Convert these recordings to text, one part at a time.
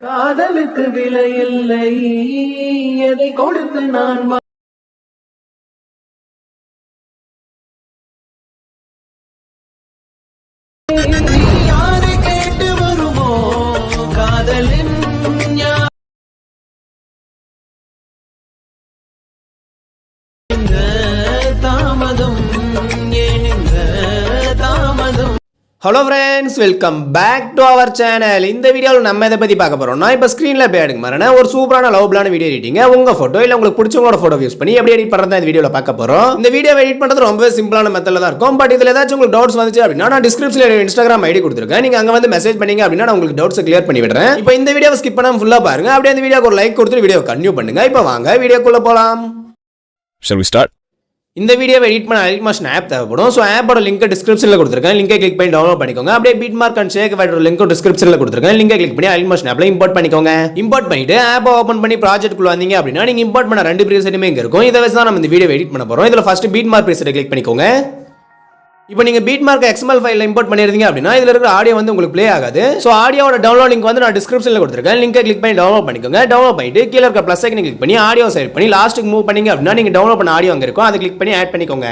காதலுக்கு விலை இல்லை, எதை கொடுத்து நான் யாரை கேட்டு வருமோ காதலின் தாமதம் ஏனுங்க தாமதம். Hello friends, welcome back to our channel. இந்த வீடியோவில் நம்ம இதை பற்றி பார்க்க போகிறோம்னா, இப்போ ஸ்க்ரீனில் போய் எடுங்க மாறேன்னா ஒரு சூப்பரான லவ்பிளான வீடியோ எடிட்டிங்க உங்கள் ஃபோட்டோ இல்லை உங்களுக்கு பிடிச்சவங்களோட ஃபோட்டோ யூஸ் பண்ணி எப்படி எடிட் பண்ணுறதா இந்த வீடியோவில் பார்க்க போகிறோம். இந்த வீடியோ எடிட் பண்ணுறது ரொம்பவே சிம்பிளான மெத்தடில் தான் இருக்கும். பட் இதில் ஏதாச்சும் உங்களுக்கு டவுட்ஸ் வந்துச்சு அப்படின்னா நான் டிஸ்கிரிப்ஷனில் இன்ஸ்டாகிராம் ஐடி கொடுத்துருக்கேன். நீங்கள் அங்கே வந்து மெசேஜ் பண்ணீங்க அப்படின்னா நான் உங்களுக்கு டவுட்ஸை கிளியர் பண்ணி விடுறேன். இப்போ இந்த வீடியோவை ஸ்கிப் பண்ணாமல் ஃபுல்லாக பாருங்க. அப்படியே இந்த வீடியோக்கு ஒரு லைக் கொடுத்துட்டு வீடியோ கன்டினியூ பண்ணுங்க. இப்போ வாங்க வீடியோக்குள்ளே போகலாம். Shall we start? இந்த வீடியோவை எடிட் பண்ண அலிட் ஆப் தேவைப்படும். ஸோ ஆப்போட லிங்க் டிஸ்கிரிப்ஷனில் கொடுத்துருக்கேன். லிங்கை கிளிக் பண்ணி டவுன்லோட் பண்ணிக்கோங்க. அப்படியே பீட் மார்க் அண்ட் ஷேக் ஃபைடோட லிங்க் டிஸ்கிரிப்ஷனில் கொடுத்துருக்கேன். லிங்கை கிளிக் பண்ணி அலிட் ஆப்ல இம்போர்ட் பண்ணிக்கோங்க. இம்போர்ட் பண்ணிட்டு ஆப் ஓப்பன் பண்ணி ப்ராஜெக்ட்குள்ள வந்தீங்க அப்படின்னா நீங்க இம்போர்ட் பண்ண ரெண்டு ப்ரீசெட்டுமே இங்கே இருக்கும். இதை வச்சு தான் நம்ம இந்த வீடியோ எடிட் பண்ண போகிறோம். இதில் ஃபர்ஸ்ட் பீட் மார்க் ப்ரீசெட்டை கிளிக் பண்ணிக்கோங்க. இப்போ நீங்க பீட் மார்க் XML ஃபைல்ல இம்போர்ட் பண்ணிருந்தீங்க அப்படின்னா இதுல இருக்கிற ஆடியோ வந்து உங்களுக்கு ப்ளே ஆகாது. சோ ஆடியோவோட டவுன்லோட் லிங்க் வந்து நான் டிஸ்கிரிப்ஷன்ல கொடுத்திருக்கேன். லிங்கை கிளிக் பண்ணி டவுன்லோட் பண்ணிக்கோங்க. டவுன்லோட் பண்ணிட்டு கீழ இருக்க ப்ளஸ் ஐகானை கிளிக் பண்ணி ஆடியோ செலக்ட் பண்ணி லாஸ்ட்டுக்கு மூவ் பண்ணீங்க அப்படின்னா நீங்க டவுன்லோட் பண்ண ஆடியோ அங்க இருக்கும். அதை கிளிக் பண்ணி ஆட் பண்ணிக்கோங்க.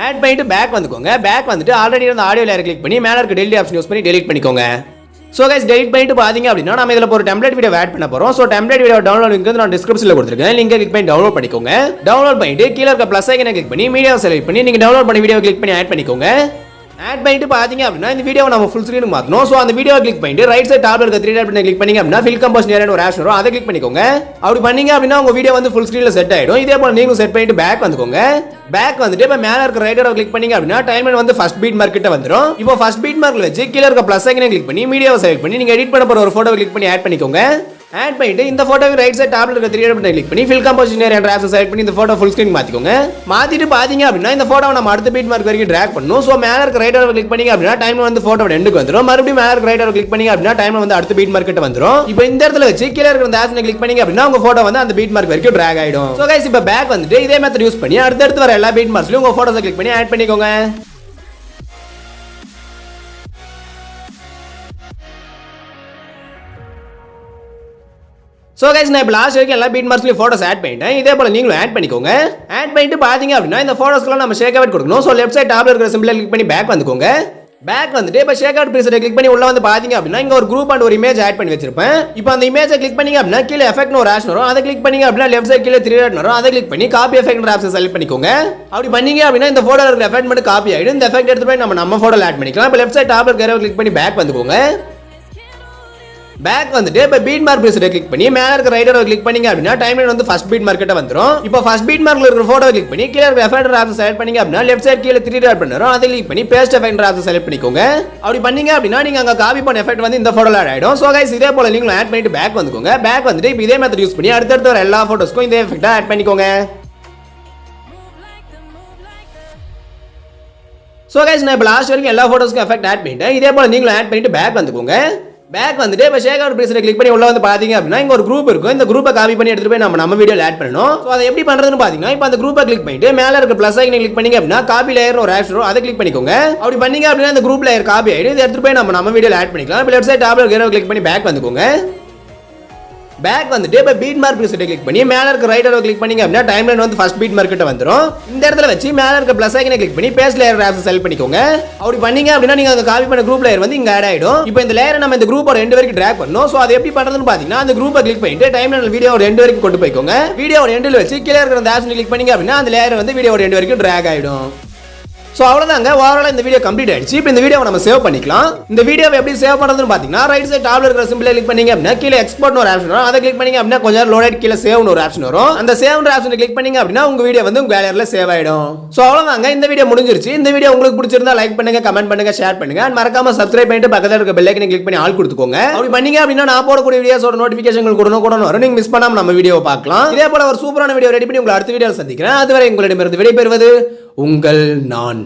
ஆட் பண்ணிட்டு பேக் வந்துக்கோங்க. பேக் வந்துட்டு ஆல்ரெடி இருந்த ஆடியோ லேயர் கிளிக் பண்ணி மேல இருக்க டெலிட் ஆப்ஷன் யூஸ் பண்ணி டெலிட் பண்ணிக்கோங்க. சோ गाइस டெலிட் பண்ணிட்டு பாத்தீங்க அப்படின்னா நாம இதல ஒரு டெம்ப்ளேட் வீடியோ ஆட் பண்ண போறோம். So template video download link வந்து நான் டிஸ்கிரிப்ஷன்ல கொடுத்திருக்கேன். லிங்கை கிளிக் பண்ணி டவுன்லோட் பண்ணிக்கோங்க. டவுன்லோட் பண்ணிட்டு கீழ இருக்க ப்ளஸ் ஐகானை கிளிக் பண்ணி மீடியா செலக்ட் பண்ணி நீங்க டவுன்லோட் பண்ண வீடியோ கிளிக் பண்ணி ஆட் பண்ணிக்கோங்க. ஆட் பண்ணிட்டு பாத்தீங்க அப்படின்னா இந்த வீடியோவை நம்ம ஃபுல் ஸ்கிரீனுக்கு மாத்தணும். சோ அந்த வீடியோவை கிளிக் பண்ணிட்டு ரைட் சைடு டாப்ல இருக்க 3 டாட் பட்டனை கிளிக் பண்ணீங்க அப்படின்னா ஃபில் கம்போஸ் நியர் ஒரு ஆப்ஷன் வரும். அதை கிளிக் பண்ணிக்கோங்க. அப்படி பண்ணீங்க அப்படின்னா உங்க வீடியோ வந்து ஃபுல் ஸ்கிரீன்ல செட் ஆயிடும். இதே போல நீங்களும் செட் பண்ணிட்டு பேக் வந்துக்கோங்க. பேக் வந்துட்டு இப்ப மேல இருக்க ரைட் ஆரோ கிளிக் பண்ணீங்க அப்படின்னா டைம்லைன் வந்து ஃபர்ஸ்ட் பீட் மார்க் கிட்ட வந்துரும். இப்போ ஃபர்ஸ்ட் பீட் மார்க்ல வச்சு கீழ இருக்க ப்ளஸ் ஐகானை கிளிக் பண்ணி மீடியாவை செலக்ட் பண்ணி நீங்க எடிட் பண்ண போற ஒரு போட்டோவை கிளிக் பண்ணி ஆட் பண்ணிக்கோங்க. ஆட் பண்ணிட்டு இந்த போட்டோவை ரைட் சைடு டாப்ல இருக்க 3 டாட் பட்டனை கிளிக் பண்ணி ஃபில் கம்போஸ் நியர் என்ற ஆப்ஷன் செலக்ட் பண்ணி இந்த போட்டோ ஃபுல் ஸ்கிரீன் மாத்திக்கோங்க. மாத்திட்டு பாத்தீங்க அப்படின்னா இந்த போட்டோவை நம்ம அடுத்த பீட் மார்க் வரைக்கும் டிராக் பண்ணனும். சோ மேல இருக்க ரைட் ஆரோ கிளிக் பண்ணீங்க அப்படின்னா டைம் வந்து போட்டோவோட எண்டுக்கு வந்துரும். மறுபடியும் மேல இருக்க ரைட் ஆரோ கிளிக் பண்ணீங்க அப்படின்னா டைம் வந்து அடுத்த பீட் மார்க் கிட்ட வந்துரும். இப்போ இந்த இடத்துல வச்சு கீழ இருக்க இந்த ஆப்ஷனை கிளிக் பண்ணீங்க அப்படின்னா உங்க போட்டோ வந்து அந்த பீட் மார்க் வரைக்கும் டிராக் ஆயிடும். சோ गाइस இப்போ பேக் வந்துட்டு இதே மெத்தட் யூஸ் பண்ணி அடுத்து வர எல்லா பீட் மார்க்ஸ்லயும் உங்க போட்டோஸை கிளிக் பண்ணி ஆட் பண்ணிக்கோங்க. சோ गाइस நான் இப்போ லாஸ்ட் வரைக்கும் எல்லா பீட் மார்க்ஸ்லயும் போட்டோஸ் ஆட் பண்ணிட்டேன். இதே போல நீங்களும் ஆட் பண்ணிக்கோங்க. ஆட் பண்ணிட்டு பாத்தீங்க அப்படின்னா இந்த போட்டோஸ்க்குலாம் நம்ம ஷேக் அவுட் கொடுக்கணும். சோ லெஃப்ட் சைடு டாப்ல இருக்கிற சிம்பிளை கிளிக் பண்ணி பேக் வந்துக்கோங்க. பேக் வந்துட்டு இப்போ ஷேக் அவுட் ப்ரீசெட்டை கிளிக் பண்ணி உள்ள வந்து பாத்தீங்க அப்படின்னா இங்க ஒரு குரூப் அண்ட் ஒரு இமேஜ் ஆட் பண்ணி வச்சிருப்பேன். இப்போ அந்த இமேஜை கிளிக் பண்ணீங்க அப்படின்னா கீழ எஃபெக்ட்னு ஒரு ஆப்ஷன் வரும். அதை கிளிக் பண்ணீங்க அப்படின்னா லெஃப்ட் சைடு கீழ 3 டாட் வரும். அதை கிளிக் பண்ணி காப்பி எஃபெக்ட்ன்ற ஆப்ஷன் செலக்ட் பண்ணிக்கோங்க. அப்படி பண்ணீங்க அப்படின்னா இந்த போட்டோல இருக்கிற எஃபெக்ட் மட்டும் காப்பி ஆயிடும். இந்த எஃபெக்ட் எடுத்து போய் நம்ம போட்டோல ஆட் பண்ணிக்கலாம். இப்போ லெஃப்ட் சைடு டாப்ல இருக்கிற கிளிக் பண்ணி பேக் வந்துக்கோங்க. பேக் வந்துட்டு இப்போ பீட் மார்க் ப்ரீசெட்டை கிளிக் பண்ணி மேல இருக்க ரைட் ஆரோ கிளிக் பண்ணீங்க அப்படின்னா டைம்லைன் வந்து ஃபர்ஸ்ட் பீட் மார்க் கிட்ட வந்துரும். இப்போ ஃபர்ஸ்ட் பீட் மார்க்ல இருக்கிற போட்டோ கிளிக் பண்ணி கீழ இருக்க எஃபெக்ட் ஆப்ஷன் செலக்ட் பண்ணீங்க அப்படின்னா லெஃப்ட் சைடு கீழ 3 டாட் பண்ணுறோம். அதை கிளிக் பண்ணி பேஸ்ட் எஃபெக்ட் ஆப்ஷன் செலக்ட் பண்ணிக்கோங்க. அப்படி பண்ணீங்க அப்படின்னா நீங்க அங்க காப்பி பண்ண எஃபெக்ட் வந்து இந்த போட்டோல ஆட் ஆயிடும். சோ गाइस இதே போல நீங்களும் ஆட் பண்ணிட்டு பேக் வந்துக்கோங்க. பேக் வந்துட்டு இப்போ இதே மெத்தட் யூஸ் பண்ணி அடுத்து வர எல்லா போட்டோஸ்க்கும் இதே எஃபெக்ட்டை ஆட் பண்ணிக்கோங்க. சோ गाइस நான் இப்போ லாஸ்ட் வரைக்கும் எல்லா போட்டோஸ்க்கும் எஃபெக்ட் ஆட் பண்ணிட்டேன். இதே போல நீங்களும் ஆட் பண்ணிட்டு பேக் வந்துக்கோங்க. பேக் வந்துட்டு இப்போ ஷேக் அவுட் ப்ரீசெட்டை கிளிக் பண்ணி உள்ள வந்து பாத்தீங்க அப்படின்னா இங்க ஒரு குரூப் இருக்கும். இந்த குரூப்பை காப்பி பண்ணி எடுத்துட்டு போய் நம்ம வீடியோல ஆட் பண்ணனும். சோ அதை எப்படி பண்றதுன்னு பாத்தீங்கன்னா இப்போ அந்த குரூப்பை கிளிக் பண்ணிட்டு மேல இருக்க ப்ளஸ் ஐகானை கிளிக் பண்ணீங்க அப்படின்னா காப்பி லேயர்னு ஒரு ஆப்ஷன் வரும். அதை கிளிக் பண்ணிக்கோங்க. அப்படி பண்ணீங்க அப்படின்னா இந்த குரூப் லேயர் காப்பி ஆயிடும். இதை எடுத்துட்டு போய் நம்ம வீடியோல ஆட் பண்ணிக்கலாம். இப்போ லெஃப்ட் சைடு டாப்ல இருக்க கிளிக் பண்ணி பேக் வந்துக்கோங்க. பேக் வந்துட்டு இப்போ பீட் மார்க் ப்ரீசெட்டை கிளிக் பண்ணி மேல இருக்க ரைட் ஆரோ கிளிக் பண்ணீங்க அப்படின்னா டைம்லைன் வந்து ஃபர்ஸ்ட் பீட் மார்க் கிட்ட வந்துரும். இந்த இடத்துல வச்சு மேல இருக்க ப்ளஸ் ஐகானை கிளிக் பண்ணி பேஸ்ட் லேயர் ஆப்ஷன் செலக்ட் பண்ணிக்கோங்க. அப்படி பண்ணீங்க அப்படின்னா நீங்க அங்க காப்பி பண்ண குரூப் லேயர் வந்து இங்க ஆட் ஆயிடும். இப்போ இந்த லேயரை நம்ம இந்த குரூப்போட எண்ட் வரைக்கும் டிராக் பண்ணனும். சோ அதை எப்படி பண்றதுன்னு பாத்தீங்கன்னா அந்த குரூப்பை கிளிக் பண்ணிட்டு டைம்லைன் வீடியோவோட எண்ட் வரைக்கும் கொண்டு போய்க்கோங்க. வீடியோவோட எண்ட்ல வச்சு கீழ இருக்கிற அந்த ஆப்ஷனை கிளிக் பண்ணீங்க அப்படின்னா அந்த லேயர் வந்து வீடியோவோட எண்ட் வரைக்கும் டிராக் ஆயிடும். சோ அவ்வளவுதாங்க, ஓவராலா இந்த வீடியோ கம்ப்ளீட் ஆயிடுச்சு. இப்போ இந்த வீடியோவை நம்ம சேவ் பண்ணிக்கலாம். இந்த வீடியோவை எப்படி சேவ் பண்றதுன்னு பாத்தீங்கன்னா ரைட் சைடு டாப்ல இருக்கிற சிம்பிளை கிளிக் பண்ணீங்க அப்படின்னா கீழ எக்ஸ்போர்ட்னு ஒரு ஆப்ஷன் வரும். அதை கிளிக் பண்ணீங்க அப்படின்னா கொஞ்சம் நேரம் லோட் ஆயிட்டு கீழ சேவ்னு ஒரு ஆப்ஷன் வரும். அந்த சேவ்ன்ற ஆப்ஷனை கிளிக் பண்ணீங்க அப்படின்னா உங்க வீடியோ வந்து உங்க கேலரியில சேவ் ஆயிடும். சோ அவ்வளவுதாங்க, இந்த வீடியோ முடிஞ்சிருச்சு. இந்த வீடியோ உங்களுக்கு பிடிச்சிருந்தா லைக் பண்ணுங்க, கமெண்ட் பண்ணுங்க, ஷேர் பண்ணுங்க. அண்ட் மறக்காம சப்ஸ்கிரைப் பண்ணிட்டு பக்கத்துல இருக்க பெல் ஐகானை கிளிக் பண்ணி ஆல் கொடுத்துக்கோங்க. அப்படி பண்ணீங்க அப்படின்னா நான் போடக்கூடிய வீடியோஸோட நோட்டிபிகேஷன் கூட வரும். நீங்க மிஸ் பண்ணாம நம்ம வீடியோவை பார்க்கலாம். இதே போல ஒரு சூப்பரான வீடியோ ரெடி பண்ணி உங்களை அடுத்த வீடியோல சந்திக்கிறேன். அதுவரை உங்களிடமிருந்து விடைபெறுவது உங்கள் நான்.